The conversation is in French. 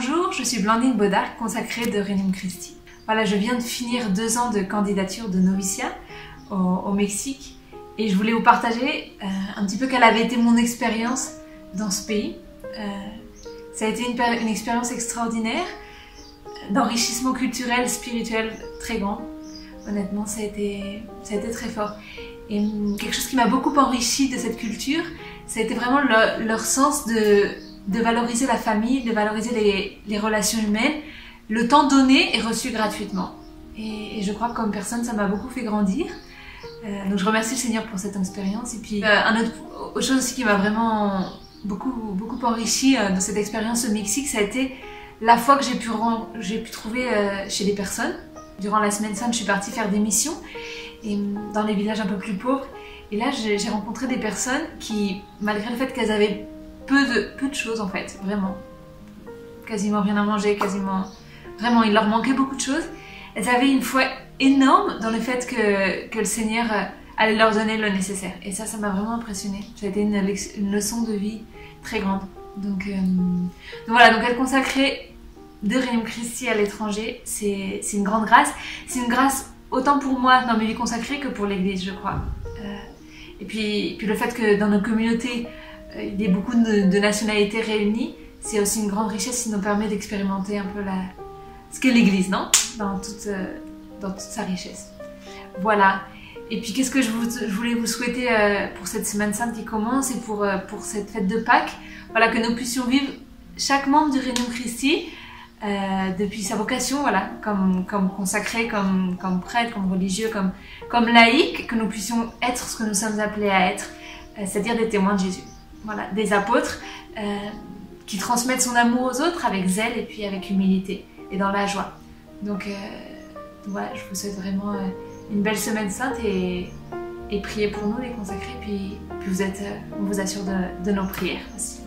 Bonjour, je suis Blandine Baudard, consacrée de Regnum Christi. Voilà, je viens de finir 2 ans de candidature de noviciat au Mexique et je voulais vous partager un petit peu quelle avait été mon expérience dans ce pays. Ça a été une expérience extraordinaire, d'enrichissement culturel, spirituel très grand. Honnêtement, ça a été très fort. Et quelque chose qui m'a beaucoup enrichi de cette culture, ça a été vraiment leur sens de valoriser la famille, de valoriser les relations humaines. Le temps donné est reçu gratuitement. Et je crois que comme personne, ça m'a beaucoup fait grandir. Donc je remercie le Seigneur pour cette expérience. Et puis autre chose aussi qui m'a vraiment beaucoup enrichi dans cette expérience au Mexique, ça a été la foi que j'ai pu trouver chez les personnes. Durant la Semaine Sainte, je suis partie faire des missions dans les villages un peu plus pauvres. Et là, j'ai rencontré des personnes qui, malgré le fait qu'elles avaient peu de choses en fait, vraiment, quasiment rien à manger, vraiment, il leur manquait beaucoup de choses. Elles avaient une foi énorme dans le fait que le Seigneur allait leur donner le nécessaire. Et ça m'a vraiment impressionnée. Ça a été une leçon de vie très grande. Donc voilà, donc être consacré de Regnum Christi à l'étranger, c'est une grande grâce. C'est une grâce autant pour moi dans mes vies consacrées que pour l'Église, je crois. Et puis le fait que dans nos communautés, il y ait beaucoup de nationalités réunies, c'est aussi une grande richesse qui nous permet d'expérimenter un peu ce qu'est l'Église, non ? Dans toute sa richesse. Voilà. Et puis qu'est-ce que je voulais vous souhaiter pour cette Semaine Sainte qui commence et pour cette fête de Pâques. Voilà, que nous puissions vivre chaque membre du Regnum Christi depuis sa vocation, voilà, comme consacré, comme prêtre, comme religieux, comme laïc, que nous puissions être ce que nous sommes appelés à être, c'est-à-dire des témoins de Jésus. Voilà, des apôtres qui transmettent son amour aux autres avec zèle et puis avec humilité et dans la joie. Donc voilà, je vous souhaite vraiment une belle Semaine Sainte et priez pour nous les consacrés, puis on vous assure de nos prières aussi.